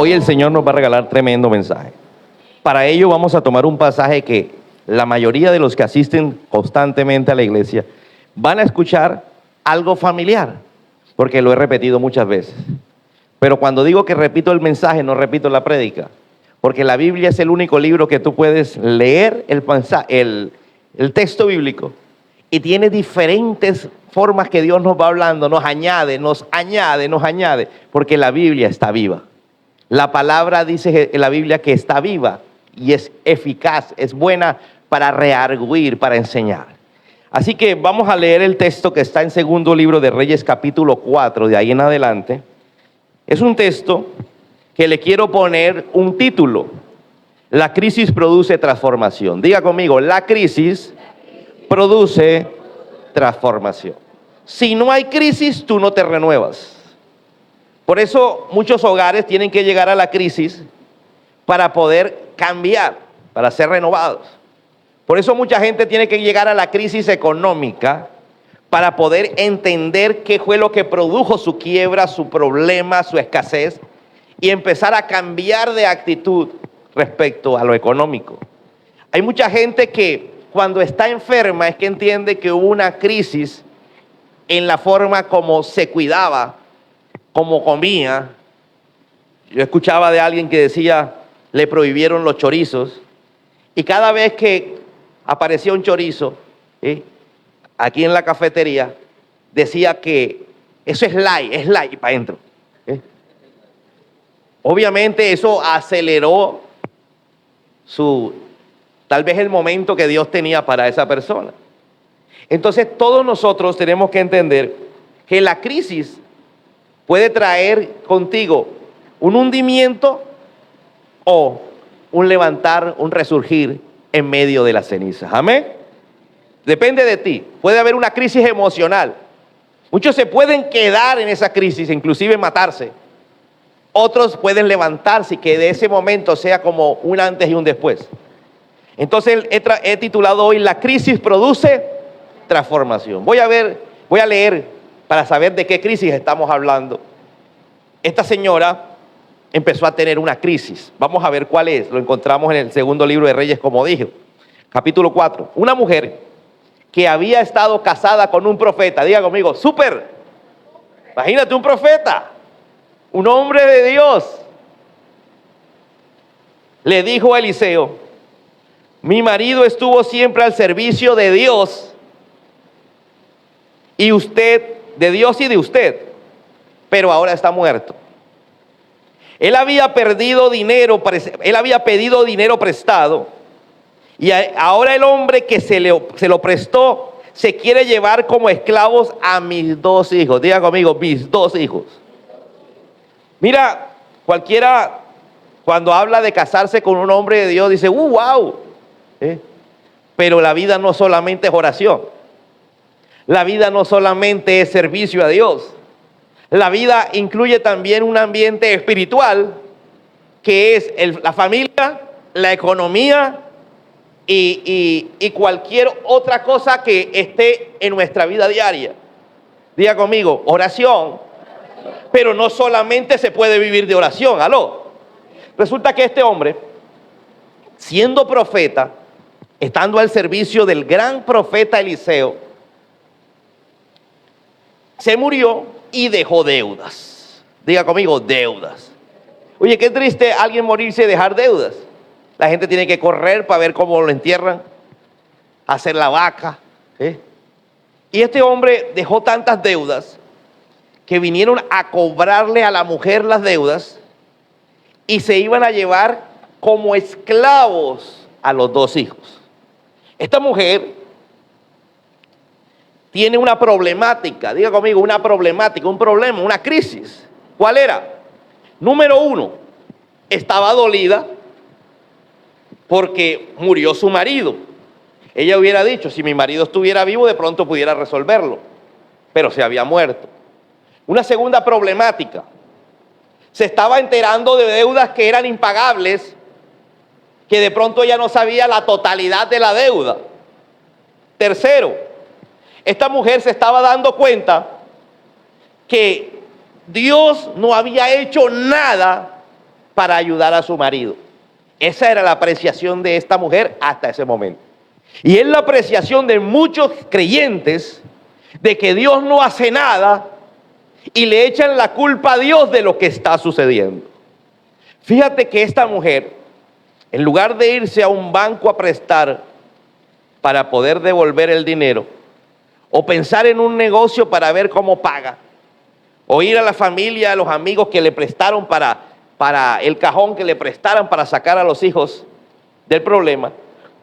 Hoy el Señor nos va a regalar tremendo mensaje. Para ello vamos a tomar un pasaje que la mayoría de los que asisten constantemente a la iglesia van a escuchar algo familiar, porque lo he repetido muchas veces. Pero cuando digo que repito el mensaje, no repito la prédica, porque la Biblia es el único libro que tú puedes leer el texto bíblico y tiene diferentes formas que Dios nos va hablando, nos añade, porque la Biblia está viva. La palabra dice en la Biblia que está viva y es eficaz, es buena para rearguir, para enseñar. Así que vamos a leer el texto que está en segundo libro de Reyes, capítulo 4, de ahí en adelante. Es un texto que le quiero poner un título: La crisis produce transformación. Diga conmigo, la crisis produce transformación. Si no hay crisis, tú no te renuevas. Por eso muchos hogares tienen que llegar a la crisis para poder cambiar, para ser renovados. Por eso mucha gente tiene que llegar a la crisis económica para poder entender qué fue lo que produjo su quiebra, su problema, su escasez, y empezar a cambiar de actitud respecto a lo económico. Hay mucha gente que cuando está enferma es que entiende que hubo una crisis en la forma como se cuidaba, como comía. Yo escuchaba de alguien que decía, le prohibieron los chorizos, y cada vez que aparecía un chorizo, aquí en la cafetería, decía que eso es light para adentro. Obviamente eso aceleró tal vez el momento que Dios tenía para esa persona. Entonces todos nosotros tenemos que entender que la crisis puede traer contigo un hundimiento o un levantar, un resurgir en medio de las cenizas. Amén. Depende de ti. Puede haber una crisis emocional. Muchos se pueden quedar en esa crisis, inclusive matarse. Otros pueden levantarse y que de ese momento sea como un antes y un después. Entonces he titulado hoy La crisis produce transformación. Voy a leer para saber de qué crisis estamos hablando. Esta señora empezó a tener una crisis. Vamos a ver cuál es. Lo encontramos en el segundo libro de Reyes, como dije. Capítulo 4. Una mujer que había estado casada con un profeta. Diga conmigo, súper. Imagínate un profeta, un hombre de Dios. Le dijo a Eliseo, mi marido estuvo siempre al servicio de Dios y de Dios y de usted, pero ahora está muerto. Él había pedido dinero prestado, y ahora el hombre que se lo prestó se quiere llevar como esclavos a mis 2 hijos. Diga conmigo, mis 2 hijos. Mira, cualquiera cuando habla de casarse con un hombre de Dios dice, wow. Pero la vida no solamente es oración. La vida no solamente es servicio a Dios. La vida incluye también un ambiente espiritual que es la familia, la economía y cualquier otra cosa que esté en nuestra vida diaria. Diga conmigo, oración. Pero no solamente se puede vivir de oración, aló. Resulta que este hombre, siendo profeta, estando al servicio del gran profeta Eliseo, se murió y dejó deudas. Diga conmigo, deudas. Oye, qué triste alguien morirse y dejar deudas. La gente tiene que correr para ver cómo lo entierran, hacer la vaca. Y este hombre dejó tantas deudas que vinieron a cobrarle a la mujer las deudas y se iban a llevar como esclavos a los 2 hijos. Esta mujer tiene una problemática, diga conmigo, una problemática, un problema, una crisis. ¿Cuál era? Número 1, estaba dolida porque murió su marido. Ella hubiera dicho, si mi marido estuviera vivo, de pronto pudiera resolverlo, pero se había muerto. Una segunda problemática, se estaba enterando de deudas que eran impagables, que de pronto ella no sabía la totalidad de la deuda. Tercero, esta mujer se estaba dando cuenta que Dios no había hecho nada para ayudar a su marido. Esa era la apreciación de esta mujer hasta ese momento. Y es la apreciación de muchos creyentes de que Dios no hace nada y le echan la culpa a Dios de lo que está sucediendo. Fíjate que esta mujer, en lugar de irse a un banco a prestar para poder devolver el dinero, o pensar en un negocio para ver cómo paga, o ir a la familia, a los amigos que le prestaron para el cajón que le prestaran para sacar a los hijos del problema,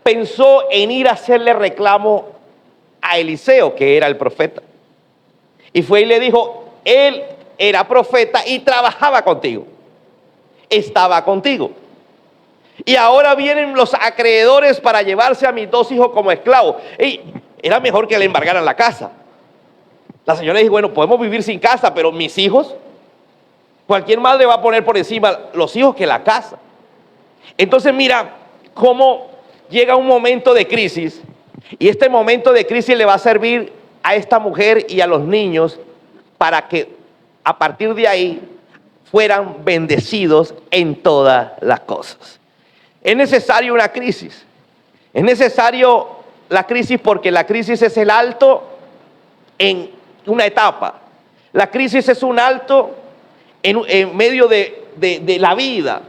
pensó en ir a hacerle reclamo a Eliseo, que era el profeta. Y fue y le dijo, él era profeta y trabajaba contigo, estaba contigo. Y ahora vienen los acreedores para llevarse a mis 2 hijos como esclavos. Y era mejor que le embargaran la casa. La señora dijo, bueno, podemos vivir sin casa, pero mis hijos, cualquier madre va a poner por encima los hijos que la casa. Entonces mira cómo llega un momento de crisis, y este momento de crisis le va a servir a esta mujer y a los niños para que a partir de ahí fueran bendecidos en todas las cosas. Es necesario una crisis. Es necesario la crisis porque la crisis es el alto en una etapa. La crisis es un alto en medio de la vida.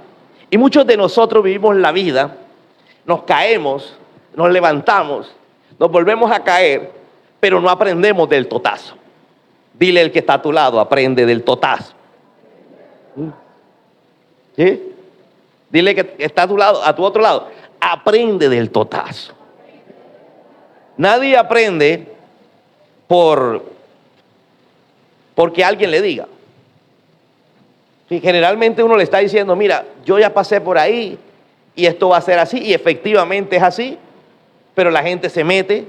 Y muchos de nosotros vivimos la vida, nos caemos, nos levantamos, nos volvemos a caer, pero no aprendemos del totazo. Dile al que está a tu lado, aprende del totazo. ¿Sí? Dile que está a tu lado, a tu otro lado, aprende del totazo. Nadie aprende porque alguien le diga. Sí, generalmente uno le está diciendo, mira, yo ya pasé por ahí y esto va a ser así, y efectivamente es así, pero la gente se mete,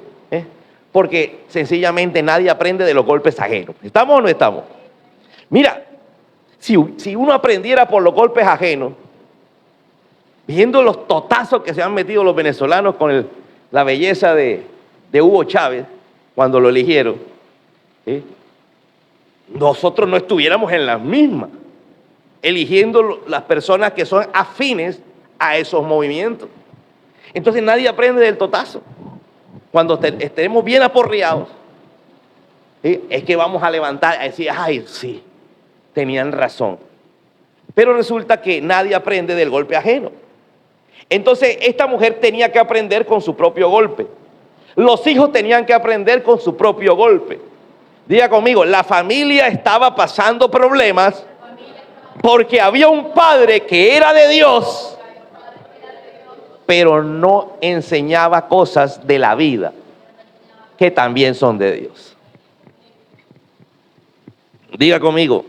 porque sencillamente nadie aprende de los golpes ajenos. ¿Estamos o no estamos? Mira, si uno aprendiera por los golpes ajenos, viendo los totazos que se han metido los venezolanos con la belleza de Hugo Chávez cuando lo eligieron, nosotros no estuviéramos en las mismas, eligiendo las personas que son afines a esos movimientos. Entonces nadie aprende del totazo. Cuando estemos bien aporreados, es que vamos a levantar, a decir, ay, sí, tenían razón. Pero resulta que nadie aprende del golpe ajeno. Entonces esta mujer tenía que aprender con su propio golpe. Los hijos tenían que aprender con su propio golpe. Diga conmigo, la familia estaba pasando problemas porque había un padre que era de Dios, pero no enseñaba cosas de la vida que también son de Dios. Diga conmigo,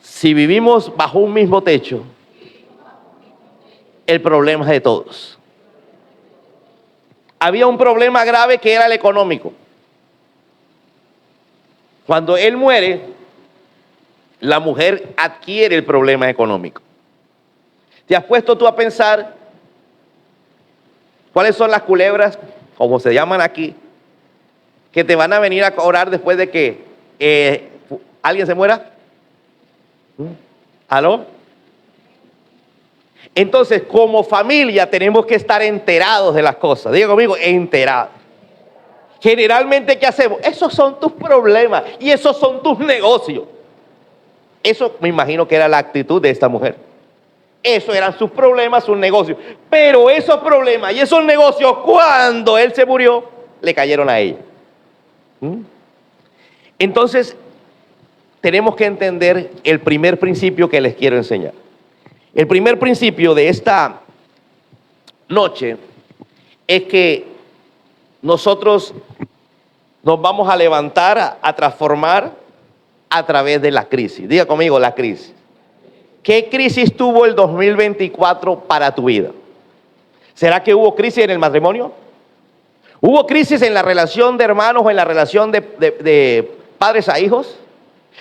si vivimos bajo un mismo techo, el problema es de todos. Había un problema grave que era el económico. Cuando él muere, la mujer adquiere el problema económico. ¿Te has puesto tú a pensar cuáles son las culebras, como se llaman aquí, que te van a venir a cobrar después de que alguien se muera? ¿Aló? Entonces, como familia tenemos que estar enterados de las cosas. Diga conmigo, enterados. Generalmente, ¿qué hacemos? Esos son tus problemas y esos son tus negocios. Eso me imagino que era la actitud de esta mujer. Esos eran sus problemas, sus negocios. Pero esos problemas y esos negocios, cuando él se murió, le cayeron a ella. Entonces, tenemos que entender el primer principio que les quiero enseñar. El primer principio de esta noche es que nosotros nos vamos a levantar, a transformar a través de la crisis. Diga conmigo, la crisis. ¿Qué crisis tuvo el 2024 para tu vida? ¿Será que hubo crisis en el matrimonio? ¿Hubo crisis en la relación de hermanos o en la relación de padres a hijos?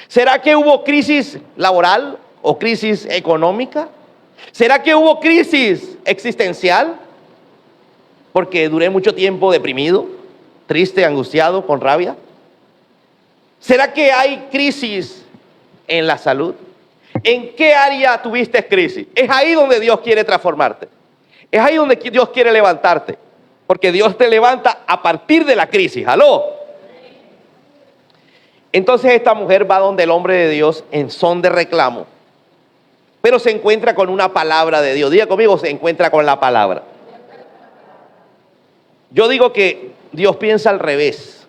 ¿Será que hubo crisis laboral o crisis económica? ¿Será que hubo crisis existencial? Porque duré mucho tiempo deprimido, triste, angustiado, con rabia. ¿Será que hay crisis en la salud? ¿En qué área tuviste crisis? Es ahí donde Dios quiere transformarte. Es ahí donde Dios quiere levantarte. Porque Dios te levanta a partir de la crisis. ¿Aló? Entonces esta mujer va donde el hombre de Dios en son de reclamo. Pero se encuentra con una palabra de Dios. Diga conmigo, se encuentra con la palabra. Yo digo que Dios piensa al revés.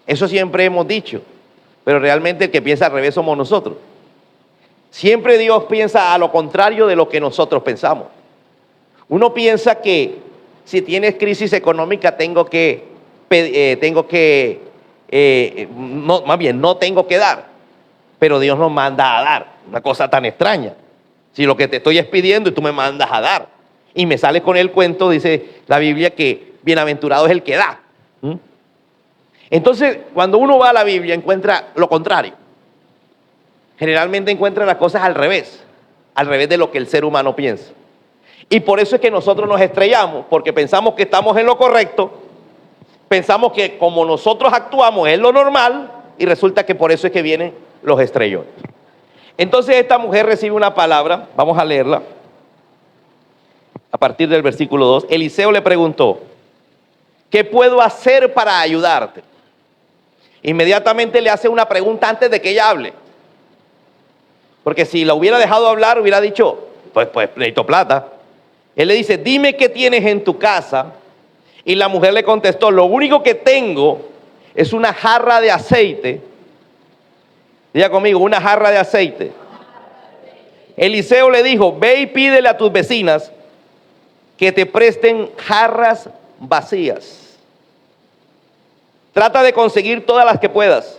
Eso siempre hemos dicho. Pero realmente el que piensa al revés somos nosotros. Siempre Dios piensa a lo contrario de lo que nosotros pensamos. Uno piensa que si tienes crisis económica no tengo que dar. Pero Dios nos manda a dar. Una cosa tan extraña. Si lo que te estoy es pidiendo y tú me mandas a dar. Y me sales con el cuento, dice la Biblia, que bienaventurado es el que da. Entonces, cuando uno va a la Biblia, encuentra lo contrario. Generalmente encuentra las cosas al revés de lo que el ser humano piensa. Y por eso es que nosotros nos estrellamos, porque pensamos que estamos en lo correcto, pensamos que como nosotros actuamos es lo normal, y resulta que por eso es que vienen los estrellones. Entonces esta mujer recibe una palabra, vamos a leerla, a partir del versículo 2. Eliseo le preguntó, ¿qué puedo hacer para ayudarte? Inmediatamente le hace una pregunta antes de que ella hable. Porque si la hubiera dejado hablar, hubiera dicho, pues necesito plata. Él le dice, dime qué tienes en tu casa. Y la mujer le contestó, lo único que tengo es una jarra de aceite. Diga conmigo, una jarra de aceite. Eliseo le dijo, ve y pídele a tus vecinas que te presten jarras vacías. Trata de conseguir todas las que puedas.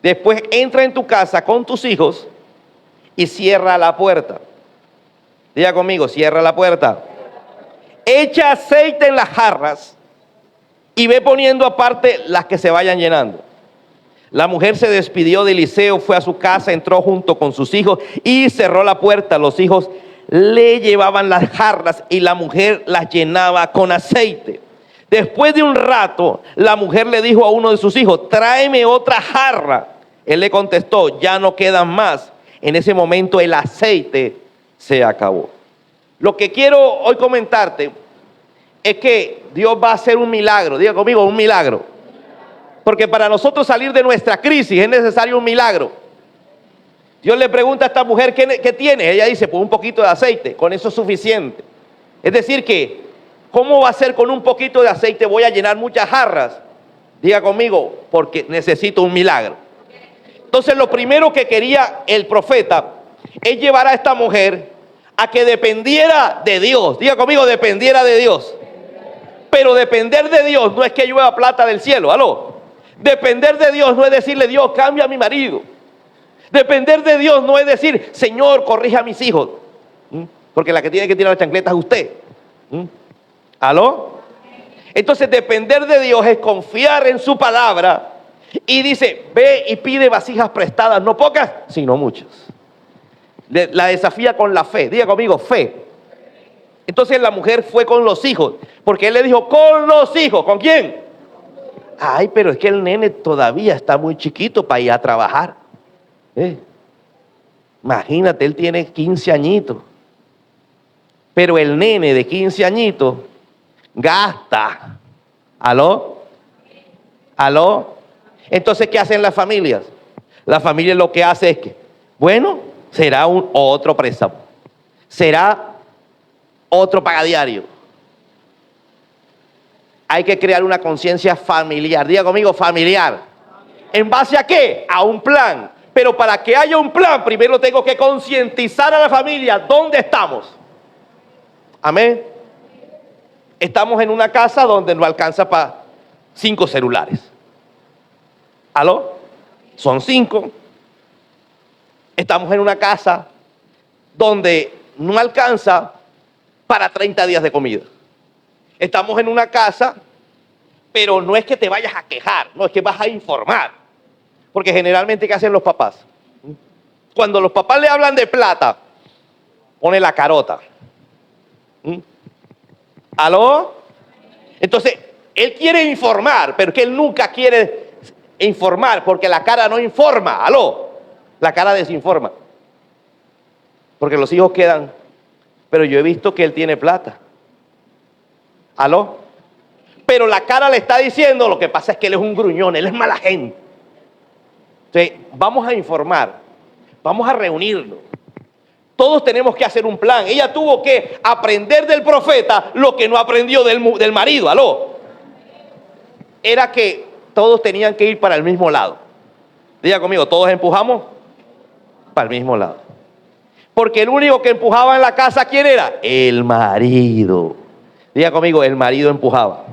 Después entra en tu casa con tus hijos y cierra la puerta. Diga conmigo, cierra la puerta. Echa aceite en las jarras y ve poniendo aparte las que se vayan llenando. La mujer se despidió de Eliseo, fue a su casa, entró junto con sus hijos y cerró la puerta. Los hijos le llevaban las jarras y la mujer las llenaba con aceite. Después de un rato, la mujer le dijo a uno de sus hijos, tráeme otra jarra. Él le contestó, ya no quedan más. En ese momento el aceite se acabó. Lo que quiero hoy comentarte es que Dios va a hacer un milagro. Diga conmigo, un milagro. Porque para nosotros salir de nuestra crisis es necesario un milagro. Dios le pregunta a esta mujer, ¿qué tiene? Ella dice, pues un poquito de aceite, con eso es suficiente. Es decir que, ¿cómo va a ser con un poquito de aceite? Voy a llenar muchas jarras. Diga conmigo, porque necesito un milagro. Entonces lo primero que quería el profeta es llevar a esta mujer a que dependiera de Dios. Diga conmigo, dependiera de Dios. Pero depender de Dios no es que llueva plata del cielo. ¿Aló? Depender de Dios no es decirle, Dios, cambia a mi marido. Depender de Dios no es decir, Señor, corrija a mis hijos. Porque la que tiene que tirar las chancletas es usted. ¿Aló? Entonces depender de Dios es confiar en su palabra. Y dice, ve y pide vasijas prestadas, no pocas, sino muchas. La desafía con la fe. Diga conmigo, fe. Entonces la mujer fue con los hijos, porque él le dijo, con los hijos. ¿Con quién? Ay, pero es que el nene todavía está muy chiquito para ir a trabajar. Imagínate, él tiene 15 añitos. Pero el nene de 15 añitos gasta. ¿Aló? ¿Aló? Entonces, ¿qué hacen las familias? La familia lo que hace es que, bueno, será otro préstamo. Será otro pagadiario. Hay que crear una conciencia familiar. Diga conmigo, familiar. ¿En base a qué? A un plan. Pero para que haya un plan, primero tengo que concientizar a la familia dónde estamos. Amén. Estamos en una casa donde no alcanza para 5 celulares. ¿Aló? Son 5. Estamos en una casa donde no alcanza para 30 días de comida. Estamos en una casa, pero no es que te vayas a quejar, no, es que vas a informar. Porque generalmente, ¿qué hacen los papás? Cuando los papás le hablan de plata, pone la carota. ¿Aló? Entonces, él quiere informar, pero que él nunca quiere informar, porque la cara no informa. ¿Aló? La cara desinforma. Porque los hijos quedan, pero yo he visto que él tiene plata. ¿Aló? Pero la cara le está diciendo, lo que pasa es que él es un gruñón, él es mala gente. Entonces, vamos a informar, vamos a reunirnos. Todos tenemos que hacer un plan. Ella tuvo que aprender del profeta lo que no aprendió del marido. ¿Aló? Era que todos tenían que ir para el mismo lado. Diga conmigo, todos empujamos para el mismo lado. Porque el único que empujaba en la casa, ¿quién era? El marido. Diga conmigo, el marido empujaba.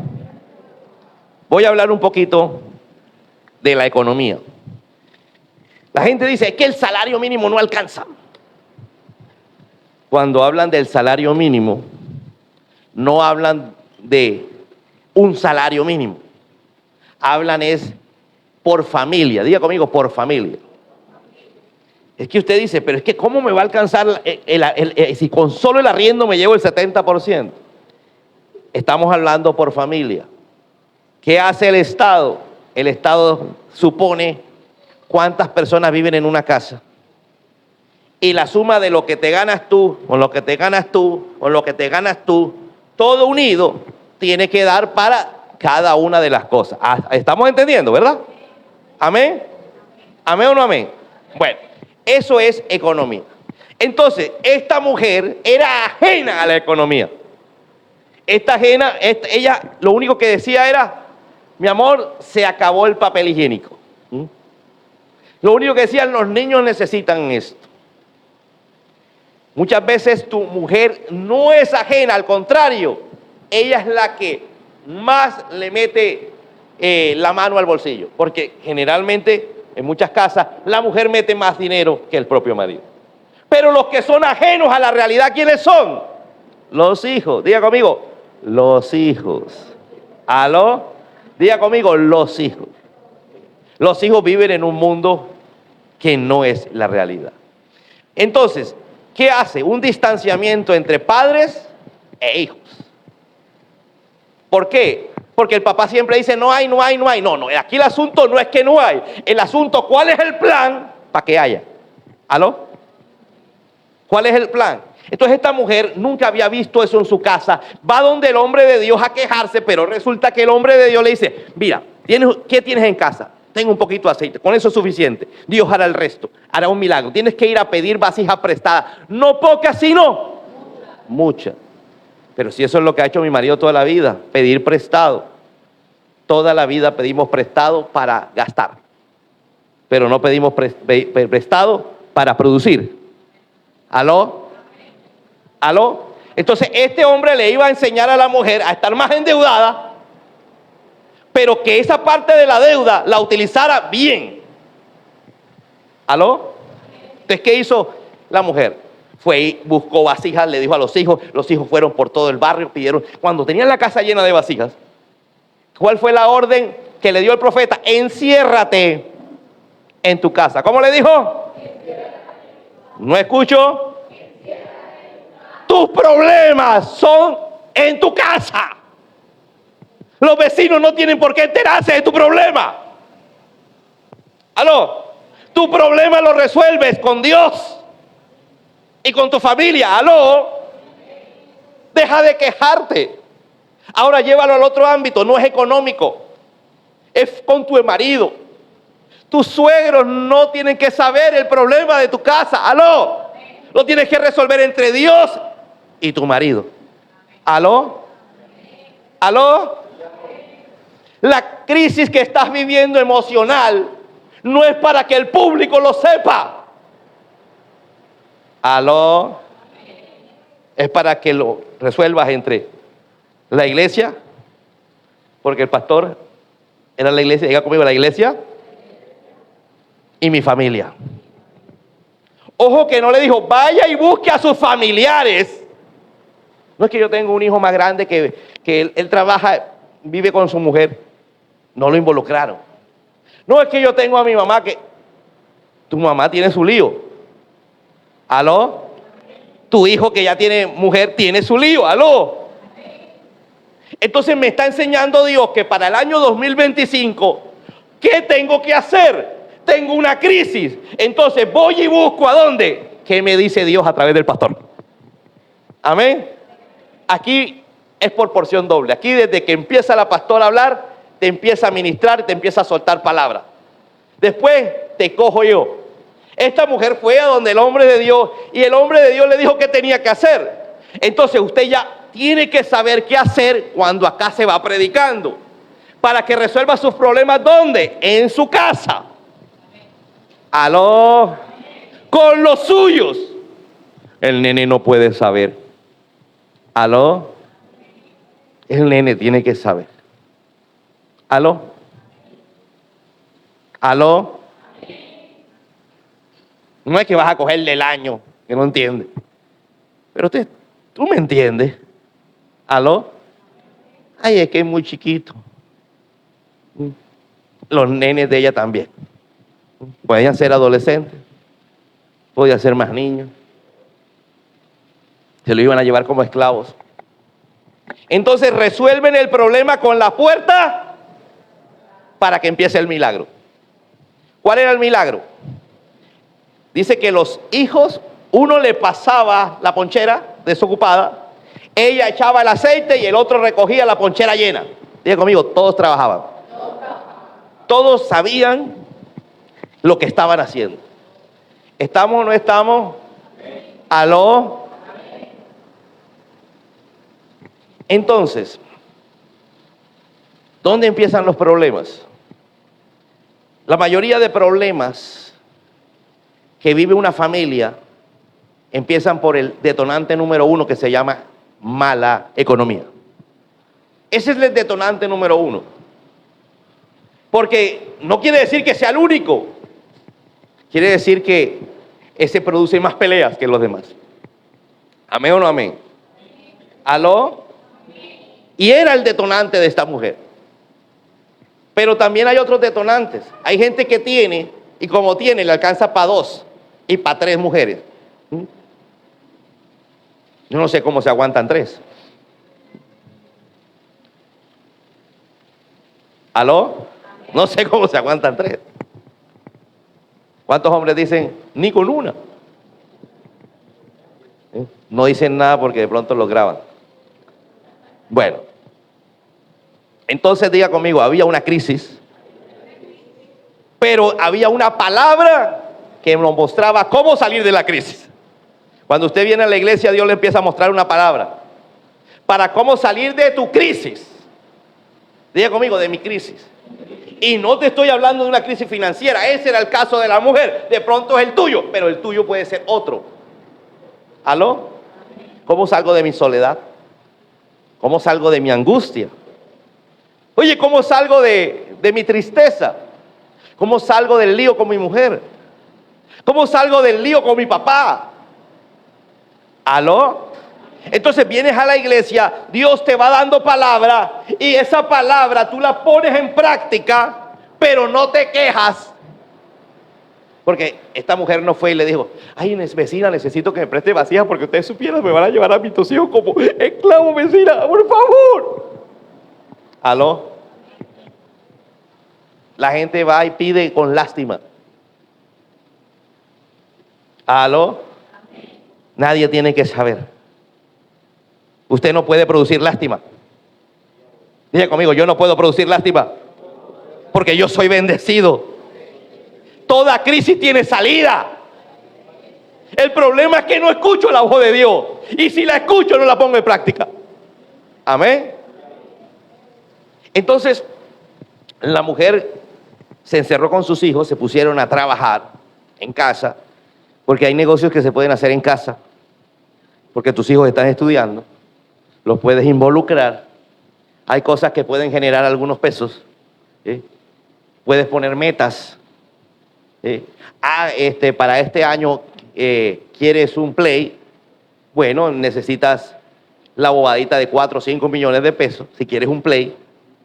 Voy a hablar un poquito de la economía. La gente dice, es que el salario mínimo no alcanza. Cuando hablan del salario mínimo, no hablan de un salario mínimo. Hablan es por familia. Diga conmigo, por familia. Es que usted dice, pero es que ¿cómo me va a alcanzar si con solo el arriendo me llevo el 70%? Estamos hablando por familia. ¿Qué hace el Estado? El Estado supone cuántas personas viven en una casa. Y la suma de lo que te ganas tú, con lo que te ganas tú, con lo que te ganas tú, todo unido, tiene que dar para cada una de las cosas. ¿Estamos entendiendo, verdad? ¿Amén? ¿Amén o no amén? Bueno, eso es economía. Entonces, esta mujer era ajena a la economía. Ella lo único que decía era, mi amor, se acabó el papel higiénico. Lo único que decían, los niños necesitan esto. Muchas veces tu mujer no es ajena, al contrario, ella es la que más le mete la mano al bolsillo. Porque generalmente, en muchas casas, la mujer mete más dinero que el propio marido. Pero los que son ajenos a la realidad, ¿quiénes son? Los hijos. Diga conmigo, los hijos. ¿Aló? Diga conmigo, los hijos. Los hijos viven en un mundo que no es la realidad. Entonces, ¿qué hace? Un distanciamiento entre padres e hijos. ¿Por qué? Porque el papá siempre dice, no hay. No, aquí el asunto no es que no hay. El asunto, ¿cuál es el plan para que haya? ¿Aló? ¿Cuál es el plan? Entonces esta mujer nunca había visto eso en su casa. Va donde el hombre de Dios a quejarse, pero resulta que el hombre de Dios le dice, mira, ¿qué tienes en casa? Tengo un poquito de aceite, con eso es suficiente. Dios hará el resto, hará un milagro. Tienes que ir a pedir vasijas prestadas, no pocas, sino muchas. Pero si eso es lo que ha hecho mi marido toda la vida, pedir prestado. Toda la vida pedimos prestado para gastar, pero no pedimos prestado para producir. ¿Aló? ¿Aló? Entonces este hombre le iba a enseñar a la mujer a estar más endeudada, pero que esa parte de la deuda la utilizara bien. ¿Aló? Entonces, ¿qué hizo la mujer? Fue y buscó vasijas, le dijo a los hijos fueron por todo el barrio, pidieron, cuando tenían la casa llena de vasijas, ¿cuál fue la orden que le dio el profeta? Enciérrate en tu casa. ¿Cómo le dijo? No escucho. Tus problemas son en tu casa. Los vecinos no tienen por qué enterarse de tu problema. ¿Aló? Tu problema lo resuelves con Dios y con tu familia. ¿Aló? Deja de quejarte. Ahora llévalo al otro ámbito, no es económico, es con tu marido. Tus suegros no tienen que saber el problema de tu casa. ¿Aló? Lo tienes que resolver entre Dios y tu marido. ¿Aló? ¿Aló? La crisis que estás viviendo emocional no es para que el público lo sepa. ¿Aló? Es para que lo resuelvas entre la iglesia, porque el pastor era la iglesia, diga conmigo, la iglesia y mi familia. Ojo que no le dijo, vaya y busque a sus familiares. No es que yo tengo un hijo más grande que él trabaja, vive con su mujer. No lo involucraron. No es que yo tengo a mi mamá que... Tu mamá tiene su lío. ¿Aló? Tu hijo que ya tiene mujer tiene su lío. ¿Aló? Entonces me está enseñando Dios que para el año 2025, ¿qué tengo que hacer? tengo una crisis. Entonces voy y busco ¿a dónde? ¿Qué me dice Dios a través del pastor? Amén. Aquí es por porción doble. Aquí desde que empieza la pastora a hablar, te empieza a ministrar, te empieza a soltar palabras. Después te cojo yo. Esta mujer fue a donde el hombre de Dios y el hombre de Dios le dijo qué tenía que hacer. Entonces usted ya tiene que saber qué hacer cuando acá se va predicando. Para que resuelva sus problemas, ¿dónde? En su casa. ¿Aló? Con los suyos. El nene no puede saber. ¿Aló? El nene tiene que saber. ¿Aló? ¿Aló? No es que vas a cogerle el año, que no entiende. Pero tú me entiendes. ¿Aló? Ay, es que es muy chiquito. Los nenes de ella también. Podían ser adolescentes, podían ser más niños. Se lo iban a llevar como esclavos. Entonces resuelven el problema con la puerta para que empiece el milagro. ¿Cuál era el milagro? Dice que los hijos, uno le pasaba la ponchera desocupada, ella echaba el aceite y el otro recogía la ponchera llena. Diga conmigo, todos trabajaban. Todos sabían lo que estaban haciendo. ¿Estamos o no estamos? ¿Aló? Entonces, ¿dónde empiezan los problemas? La mayoría de problemas que vive una familia empiezan por el detonante número uno que se llama mala economía. Ese es el detonante número uno. Porque no quiere decir que sea el único. Quiere decir que ese produce más peleas que los demás. ¿Amén o no amén? ¿Aló? Y era el detonante de esta mujer. Pero también hay otros detonantes. Hay gente que tiene, y como tiene, le alcanza para 2 y para 3 mujeres. Yo no sé cómo se aguantan 3. ¿Aló? No sé cómo se aguantan 3. ¿Cuántos hombres dicen ni con una? No dicen nada porque de pronto lo graban. Bueno, entonces diga conmigo, había una crisis, pero había una palabra que nos mostraba cómo salir de la crisis. Cuando usted viene a la iglesia, Dios le empieza a mostrar una palabra para cómo salir de tu crisis. Diga conmigo, de mi crisis. Y no te estoy hablando de una crisis financiera. Ese era el caso de la mujer. De pronto es el tuyo, pero el tuyo puede ser otro. ¿Aló? ¿Cómo salgo de mi soledad? ¿Cómo salgo de mi angustia? Oye, ¿cómo salgo de mi tristeza? ¿Cómo salgo del lío con mi mujer? ¿Cómo salgo del lío con mi papá? ¿Aló? Entonces vienes a la iglesia, Dios te va dando palabra y esa palabra tú la pones en práctica, pero no te quejas. Porque esta mujer no fue y le dijo, ay, vecina, necesito que me preste vasijas porque ustedes supieran, me van a llevar a mis 2 hijos como esclavo, vecina, por favor. ¿Aló? La gente va y pide con lástima. ¿Aló? Nadie tiene que saber. Usted no puede producir lástima. Diga conmigo, yo no puedo producir lástima porque yo soy bendecido. Toda crisis tiene salida. El problema es que no escucho la voz de Dios. Y si la escucho, no la pongo en práctica. Amén. Entonces, la mujer se encerró con sus hijos, se pusieron a trabajar en casa, porque hay negocios que se pueden hacer en casa, porque tus hijos están estudiando, los puedes involucrar, hay cosas que pueden generar algunos pesos, puedes poner metas. Para este año quieres un Play, bueno, necesitas la bobadita de 4 o 5 millones de pesos si quieres un Play,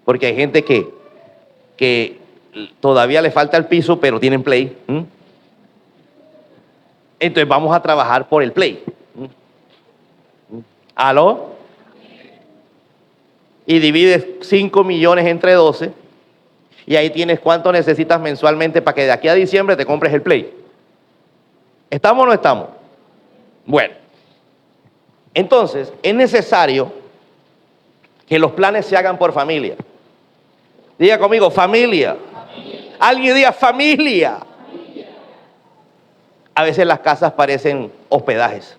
porque hay gente que todavía le falta el piso, pero tienen Play. Entonces vamos a trabajar por el Play. ¿Aló? Y divides 5 millones entre 12 Y ahí tienes cuánto necesitas mensualmente para que de aquí a diciembre te compres el Play. ¿Estamos o no estamos? Bueno, entonces es necesario que los planes se hagan por familia. Diga conmigo, familia. Alguien diga familia. A veces las casas parecen hospedajes.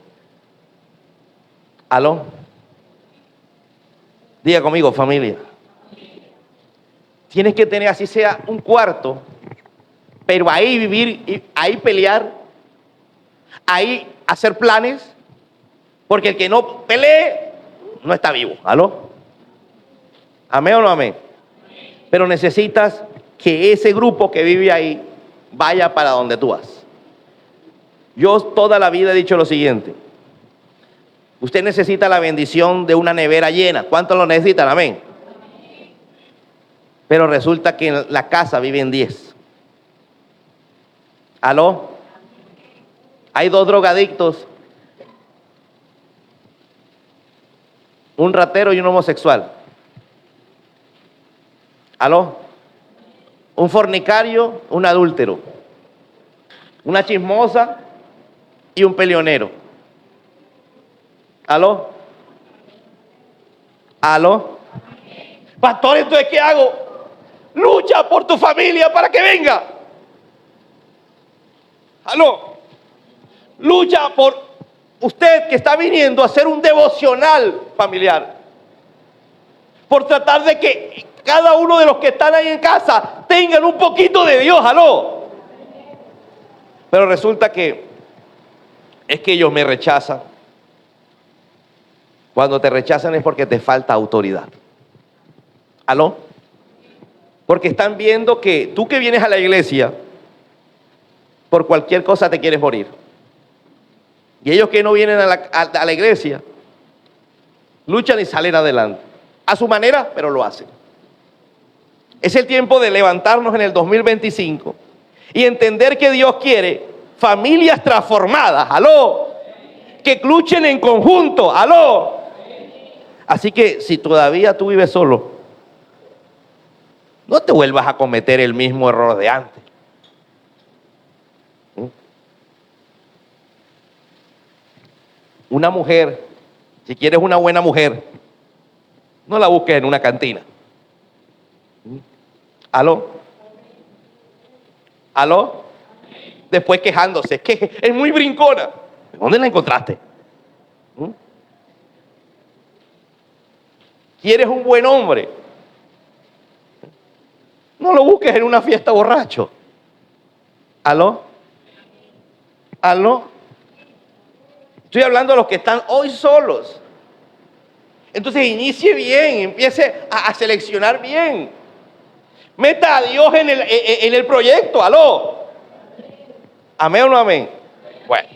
¿Aló? Diga conmigo, familia. Tienes que tener así sea un cuarto, pero ahí vivir, ahí pelear, ahí hacer planes, porque el que no pelee no está vivo. ¿Aló? ¿Amén o no amén? Pero necesitas que ese grupo que vive ahí vaya para donde tú vas. Yo toda la vida he dicho lo siguiente: usted necesita la bendición de una nevera llena. ¿Cuántos lo necesitan? Amén. Pero resulta que en la casa viven 10. ¿Aló? Hay 2 drogadictos, un ratero y un homosexual. ¿Aló? Un fornicario, un adúltero, una chismosa y un peleonero. ¿Aló? ¿Aló? Pastor, entonces ¿qué hago? Lucha por tu familia para que venga. ¿Aló? Lucha por usted que está viniendo a hacer un devocional familiar. Por tratar de que cada uno de los que están ahí en casa tengan un poquito de Dios. ¿Aló? Pero resulta que es que ellos me rechazan. Cuando te rechazan es porque te falta autoridad. ¿Aló? Porque están viendo que tú que vienes a la iglesia, por cualquier cosa te quieres morir. Y ellos que no vienen a la iglesia, luchan y salen adelante. A su manera, pero lo hacen. Es el tiempo de levantarnos en el 2025 y entender que Dios quiere familias transformadas. ¿Aló? Que luchen en conjunto. ¿Aló? Así que si todavía tú vives solo, no te vuelvas a cometer el mismo error de antes. Una mujer, si quieres una buena mujer, no la busques en una cantina. ¿Aló? ¿Aló? Después quejándose, es que es muy brincona. ¿Dónde la encontraste? ¿Quieres un buen hombre? No lo busques en una fiesta borracho. ¿Aló? ¿Aló? Estoy hablando de los que están hoy solos. Entonces inicie bien, empiece a seleccionar bien. Meta a Dios en el proyecto. ¿Aló? ¿Amén o no amén? Bueno,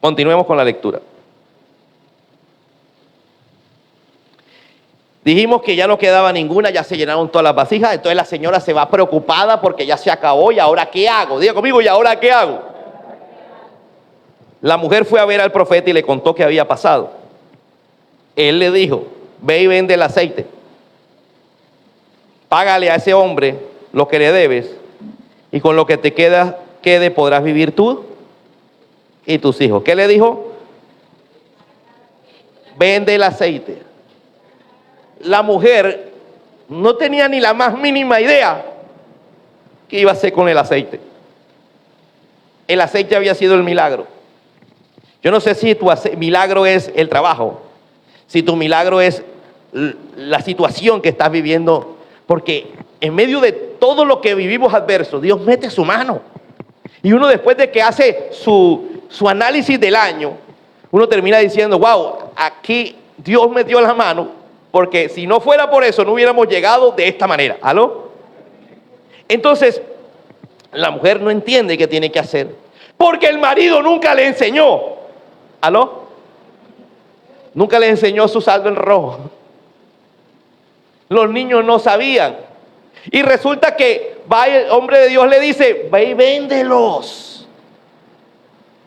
continuemos con la lectura. Dijimos que ya no quedaba ninguna, ya se llenaron todas las vasijas. Entonces la señora se va preocupada porque ya se acabó. ¿Y ahora qué hago? Diga conmigo, ¿y ahora qué hago? La mujer fue a ver al profeta y le contó qué había pasado. Él le dijo: ve y vende el aceite. Págale a ese hombre lo que le debes y con lo que te quede podrás vivir tú y tus hijos. ¿Qué le dijo? Vende el aceite. La mujer no tenía ni la más mínima idea qué iba a hacer con el aceite. El aceite había sido el milagro. Yo no sé si tu milagro es el trabajo, si tu milagro es la situación que estás viviendo, porque en medio de todo lo que vivimos adverso, Dios mete su mano. Y uno, después de que hace su análisis del año, uno termina diciendo: wow, aquí Dios metió la mano, porque si no fuera por eso no hubiéramos llegado de esta manera. ¿Aló? Entonces la mujer no entiende qué tiene que hacer, porque el marido nunca le enseñó. ¿Aló? Nunca le enseñó su saldo en rojo. Los niños no sabían. Y resulta que va el hombre de Dios, le dice: ve y véndelos,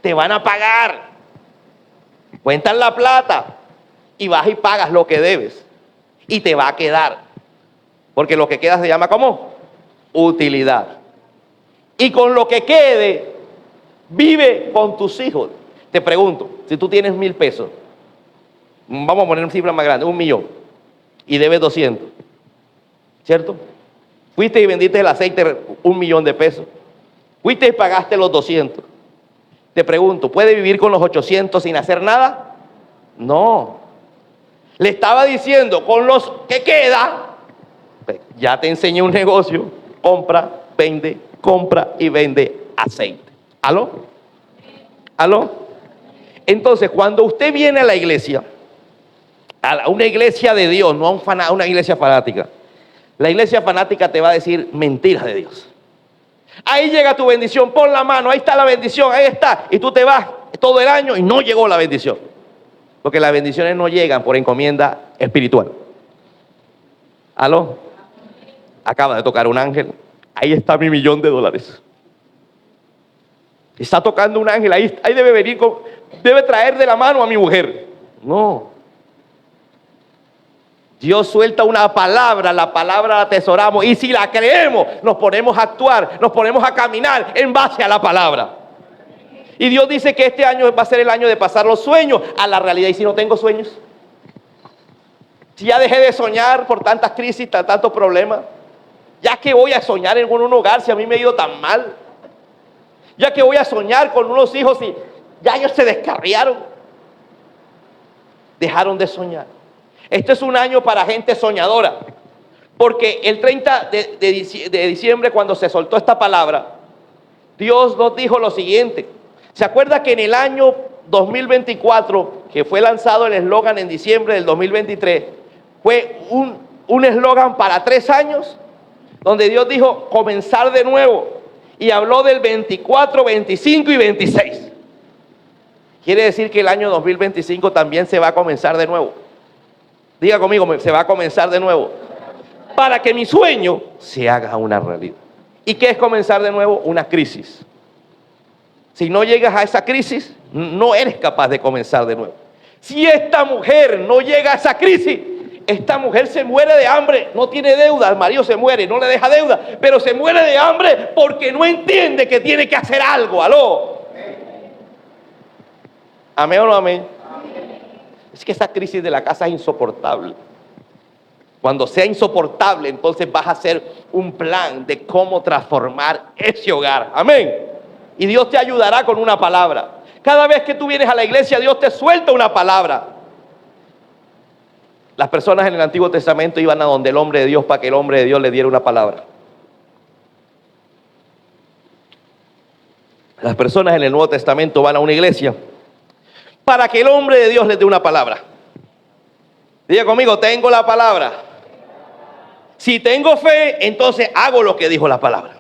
te van a pagar, cuentan la plata y vas y pagas lo que debes y te va a quedar. Porque lo que queda se llama ¿cómo? Utilidad. Y con lo que quede, vive con tus hijos. Te pregunto, si tú tienes 1,000 pesos, vamos a poner una cifra más grande, 1,000,000, y debes 200, ¿cierto? Fuiste y vendiste el aceite 1,000,000 de pesos. Fuiste y pagaste los 200. Te pregunto, ¿puede vivir con los 800 sin hacer nada? No. Le estaba diciendo, con los que queda, ya te enseñé un negocio, compra y vende aceite. ¿Aló? ¿Aló? Entonces, cuando usted viene a la iglesia, a una iglesia de Dios, no a una iglesia fanática, la iglesia fanática te va a decir mentiras de Dios. Ahí llega tu bendición, pon la mano, ahí está la bendición, ahí está. Y tú te vas todo el año y no llegó la bendición. Porque las bendiciones no llegan por encomienda espiritual. ¿Aló? Acaba de tocar un ángel. Ahí está mi $1,000,000. Está tocando un ángel, ahí debe venir, debe traer de la mano a mi mujer. No. Dios suelta una palabra, la palabra la atesoramos y si la creemos, nos ponemos a actuar, nos ponemos a caminar en base a la palabra. Y Dios dice que este año va a ser el año de pasar los sueños a la realidad. ¿Y si no tengo sueños? Si ya dejé de soñar por tantas crisis, tantos problemas, ya que voy a soñar en un hogar si a mí me ha ido tan mal, ya que voy a soñar con unos hijos y ya ellos se descarriaron, dejaron de soñar. Este es un año para gente soñadora, porque el 30 de diciembre, cuando se soltó esta palabra, Dios nos dijo lo siguiente. ¿Se acuerda que en el año 2024, que fue lanzado el eslogan en diciembre del 2023, fue un eslogan para 3 años, donde Dios dijo comenzar de nuevo, y habló del 24, 25 y 26. Quiere decir que el año 2025 también se va a comenzar de nuevo. Diga conmigo, se va a comenzar de nuevo. Para que mi sueño se haga una realidad. ¿Y qué es comenzar de nuevo? Una crisis. Si no llegas a esa crisis, no eres capaz de comenzar de nuevo. Si esta mujer no llega a esa crisis, esta mujer se muere de hambre, no tiene deuda, el marido se muere, no le deja deuda, pero se muere de hambre porque no entiende que tiene que hacer algo. ¿Aló? ¿Amén o no amén? Es que esa crisis de la casa es insoportable. Cuando sea insoportable, entonces vas a hacer un plan de cómo transformar ese hogar. Amén. Y Dios te ayudará con una palabra. Cada vez que tú vienes a la iglesia, Dios te suelta una palabra. Las personas en el Antiguo Testamento iban a donde el hombre de Dios para que el hombre de Dios le diera una palabra. Las personas en el Nuevo Testamento van a una iglesia para que el hombre de Dios les dé una palabra. Diga conmigo, tengo la palabra. Si tengo fe, entonces hago lo que dijo la palabra.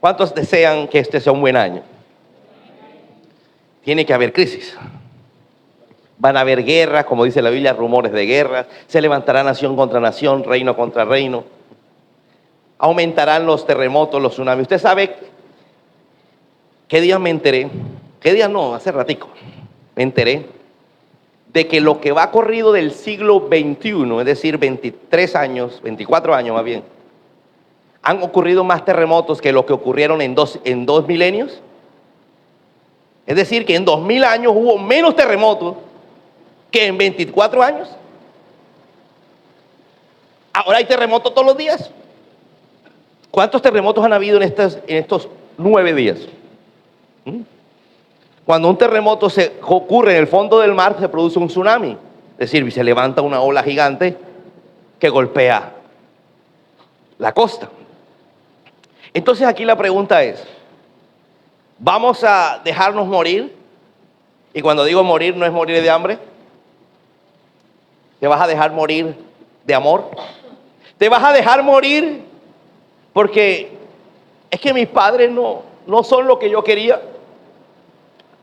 ¿Cuántos desean que este sea un buen año? Tiene que haber crisis. Van a haber guerras, como dice la Biblia, rumores de guerras. Se levantará nación contra nación, reino contra reino. Aumentarán los terremotos, los tsunamis. Usted sabe qué día me enteré. ¿Qué día no? Hace ratico. Me enteré de que lo que va corrido del siglo XXI, es decir, 23 años, 24 años más bien, han ocurrido más terremotos que lo que ocurrieron en dos milenios. Es decir, que en 2000 años hubo menos terremotos que en 24 años. Ahora hay terremotos todos los días. ¿Cuántos terremotos han habido en estos 9 días? Cuando un terremoto ocurre en el fondo del mar, se produce un tsunami. Es decir, se levanta una ola gigante que golpea la costa. Entonces aquí la pregunta es, ¿vamos a dejarnos morir? Y cuando digo morir, no es morir de hambre. ¿Te vas a dejar morir de amor? ¿Te vas a dejar morir porque es que mis padres no son lo que yo quería?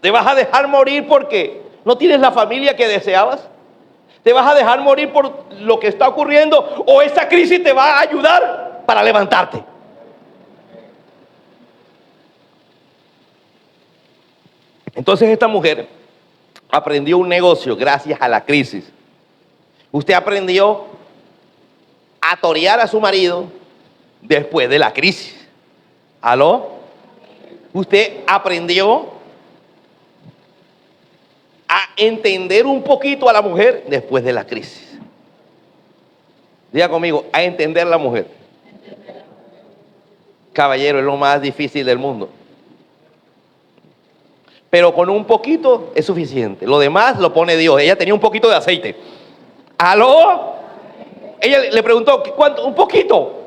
¿Te vas a dejar morir porque no tienes la familia que deseabas? ¿Te vas a dejar morir por lo que está ocurriendo? ¿O esa crisis te va a ayudar para levantarte? Entonces esta mujer aprendió un negocio gracias a la crisis. Usted aprendió a torear a su marido después de la crisis. ¿Aló? Usted aprendió a entender un poquito a la mujer después de la crisis. Diga conmigo, a entender a la mujer. Caballero, es lo más difícil del mundo. Pero con un poquito es suficiente. Lo demás lo pone Dios. Ella tenía un poquito de aceite. ¿Aló? Ella le preguntó, ¿cuánto? Un poquito.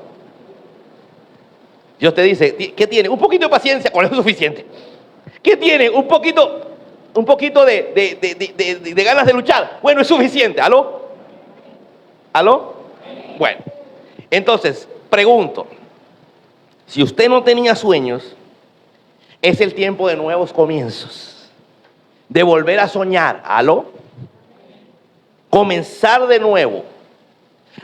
Dios te dice, ¿qué tiene? Un poquito de paciencia, con eso es suficiente. ¿Qué tiene? Un poquito de ganas de luchar. Bueno, es suficiente. ¿Aló? ¿Aló? Bueno, entonces, pregunto, si usted no tenía sueños, es el tiempo de nuevos comienzos, de volver a soñar. ¿Aló? Comenzar de nuevo.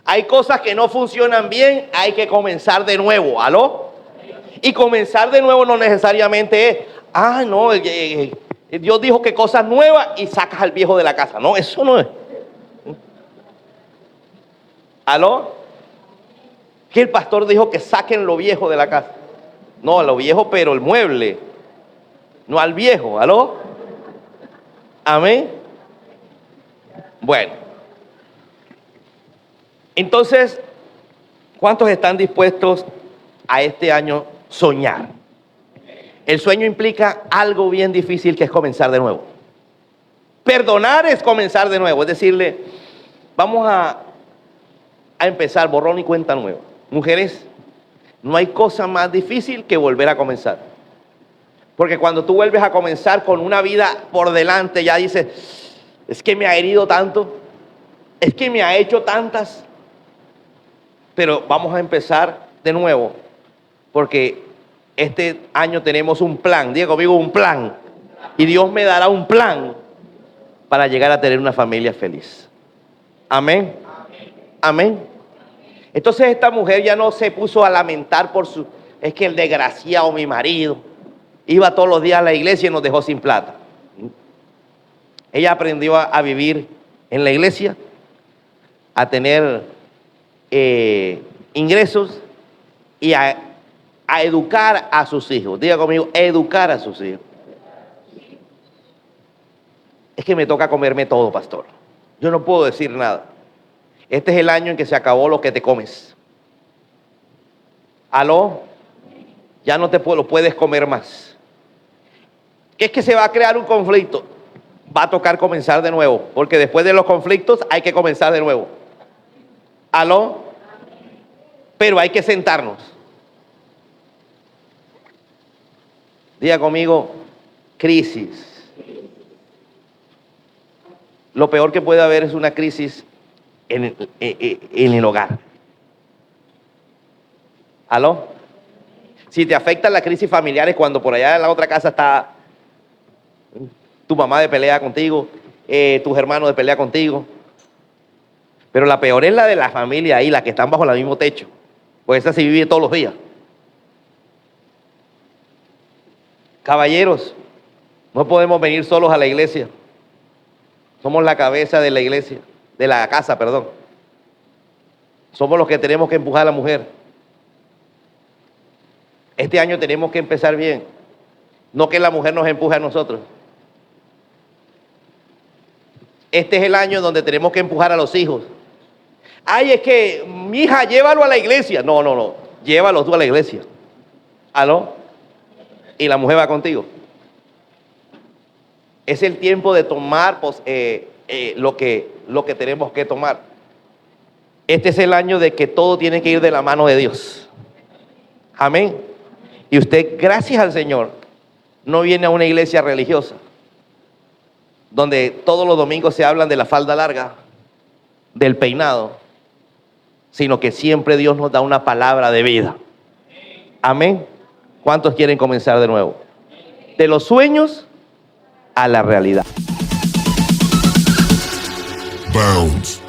Hay cosas que no funcionan bien, hay que comenzar de nuevo. ¿Aló? Y comenzar de nuevo no necesariamente es, no, Dios dijo que cosas nuevas y sacas al viejo de la casa. No, eso no es. ¿Aló? Que el pastor dijo que saquen lo viejo de la casa. No, a lo viejo, pero el mueble. No al viejo. ¿Aló? Amén. Bueno. Entonces, ¿cuántos están dispuestos a este año soñar? El sueño implica algo bien difícil, que es comenzar de nuevo. Perdonar es comenzar de nuevo, es decirle, vamos a empezar borrón y cuenta nueva. Mujeres, no hay cosa más difícil que volver a comenzar. Porque cuando tú vuelves a comenzar con una vida por delante, ya dices, es que me ha herido tanto, es que me ha hecho tantas. Pero vamos a empezar de nuevo, porque este año tenemos un plan. Diga conmigo, un plan. Y Dios me dará un plan para llegar a tener una familia feliz. Amén. Amén. Entonces esta mujer ya no se puso a lamentar es que el desgraciado, mi marido, iba todos los días a la iglesia y nos dejó sin plata. Ella aprendió a vivir en la iglesia, a tener ingresos y a educar a sus hijos. Diga conmigo, educar a sus hijos. Es que me toca comerme todo, pastor. Yo no puedo decir nada. Este es el año en que se acabó lo que te comes. ¿Aló? Ya no lo puedes comer más. ¿Qué es que se va a crear un conflicto? Va a tocar comenzar de nuevo, porque después de los conflictos hay que comenzar de nuevo. ¿Aló? Pero hay que sentarnos. Diga conmigo, crisis. Lo peor que puede haber es una crisis en el hogar. ¿Aló? Si te afecta la crisis familiar es cuando por allá en la otra casa está tu mamá de pelea contigo, tus hermanos de pelea contigo. Pero la peor es la de la familia ahí, la que están bajo el mismo techo. Pues esa se vive todos los días. Caballeros, no podemos venir solos a la iglesia. Somos la cabeza de la iglesia, de la casa, perdón. Somos los que tenemos que empujar a la mujer. Este año tenemos que empezar bien. No que la mujer nos empuje a nosotros. Este es el año donde tenemos que empujar a los hijos. Ay, es que, mi hija, llévalo a la iglesia. No. Llévalo tú a la iglesia. ¿Aló? Y la mujer va contigo. Es el tiempo de tomar lo que tenemos que tomar. Este es el año de que todo tiene que ir de la mano de Dios. Amén. Y usted, gracias al Señor, no viene a una iglesia religiosa donde todos los domingos se hablan de la falda larga, del peinado, sino que siempre Dios nos da una palabra de vida. Amén. ¿Cuántos quieren comenzar de nuevo? De los sueños a la realidad. Bounce.